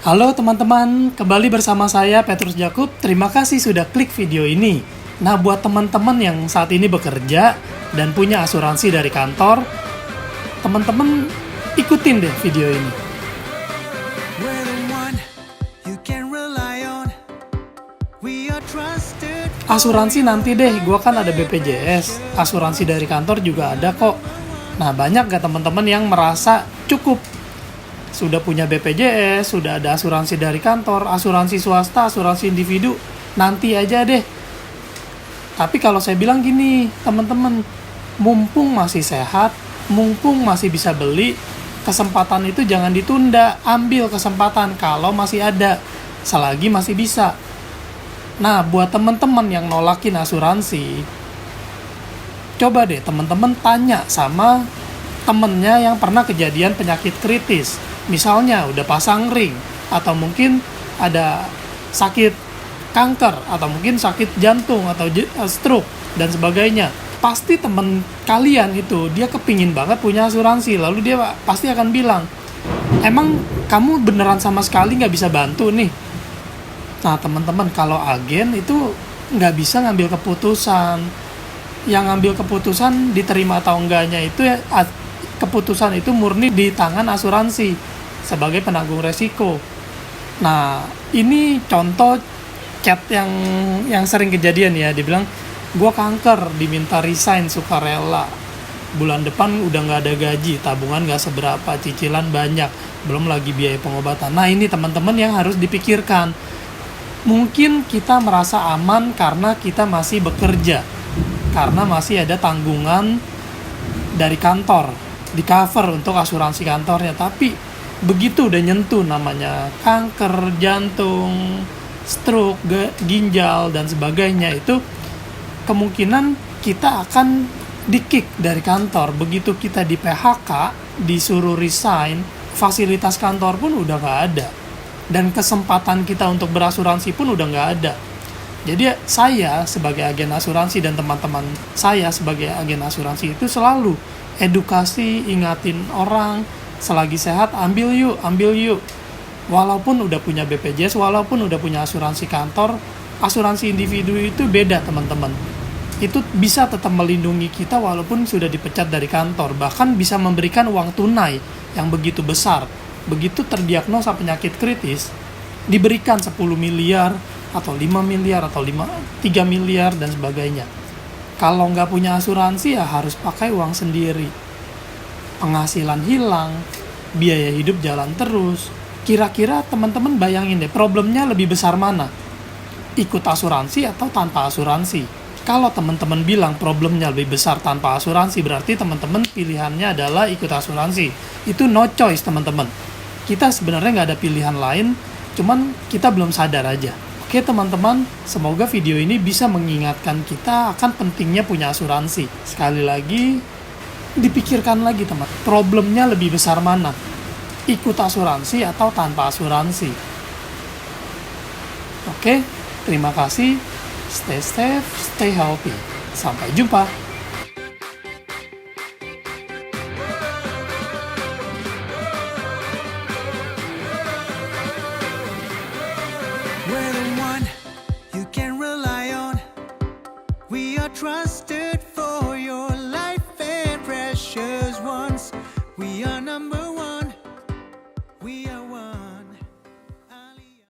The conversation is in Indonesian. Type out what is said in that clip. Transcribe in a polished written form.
Halo teman-teman, kembali bersama saya Petrus Jakub. Terima kasih sudah klik video ini. Nah, buat teman-teman yang saat ini bekerja dan punya asuransi dari kantor, teman-teman ikutin deh video ini. Asuransi nanti deh, gua kan ada BPJS, asuransi dari kantor juga ada kok. Nah, banyak gak teman-teman yang merasa cukup? Sudah punya BPJS, sudah ada asuransi dari kantor, asuransi swasta, asuransi individu, nanti aja deh. Tapi kalau saya bilang gini, teman-teman, mumpung masih sehat, mumpung masih bisa beli, kesempatan itu jangan ditunda, ambil kesempatan kalau masih ada, selagi masih bisa. Nah, buat teman-teman yang nolakin asuransi, coba deh teman-teman tanya sama temennya yang pernah kejadian penyakit kritis. Misalnya udah pasang ring, atau mungkin ada sakit kanker, atau mungkin sakit jantung, atau stroke, dan sebagainya. Pasti temen kalian itu, dia kepingin banget punya asuransi. Lalu dia pasti akan bilang, emang kamu beneran sama sekali nggak bisa bantu nih? Nah teman-teman, kalau agen itu nggak bisa ngambil keputusan. Yang ngambil keputusan diterima atau enggaknya itu ya, keputusan itu murni di tangan asuransi sebagai penanggung resiko. Nah, ini contoh chat yang sering kejadian ya. Dia bilang, gua kanker, diminta resign sukarela. Bulan depan udah nggak ada gaji, tabungan nggak seberapa, cicilan banyak, belum lagi biaya pengobatan. Nah, ini teman-teman yang harus dipikirkan. Mungkin kita merasa aman karena kita masih bekerja, karena masih ada tanggungan dari kantor, di cover untuk asuransi kantornya. Tapi begitu udah nyentuh namanya kanker, jantung, stroke, ginjal, dan sebagainya, itu kemungkinan kita akan di-kick dari kantor. Begitu kita di PHK, disuruh resign, fasilitas kantor pun udah nggak ada. Dan kesempatan kita untuk berasuransi pun udah nggak ada. Jadi saya sebagai agen asuransi dan teman-teman saya sebagai agen asuransi itu selalu edukasi, ingatin orang, selagi sehat ambil yuk. Walaupun udah punya BPJS, walaupun udah punya asuransi kantor, asuransi individu itu beda teman-teman. Itu bisa tetap melindungi kita walaupun sudah dipecat dari kantor, bahkan bisa memberikan uang tunai yang begitu besar. Begitu terdiagnosa penyakit kritis, diberikan 10 miliar, atau 5 miliar, atau 3 miliar, dan sebagainya. Kalau nggak punya asuransi ya harus pakai uang sendiri. Penghasilan hilang, biaya hidup jalan terus. Kira-kira teman-teman bayangin deh, problemnya lebih besar mana? Ikut asuransi atau tanpa asuransi? Kalau teman-teman bilang problemnya lebih besar tanpa asuransi, berarti teman-teman pilihannya adalah ikut asuransi. Itu no choice teman-teman. Kita sebenarnya nggak ada pilihan lain, cuman kita belum sadar aja. Oke teman-teman, semoga video ini bisa mengingatkan kita akan pentingnya punya asuransi. Sekali lagi, dipikirkan lagi teman, problemnya lebih besar mana? Ikut asuransi atau tanpa asuransi? Oke, terima kasih. Stay safe, stay healthy. Sampai jumpa.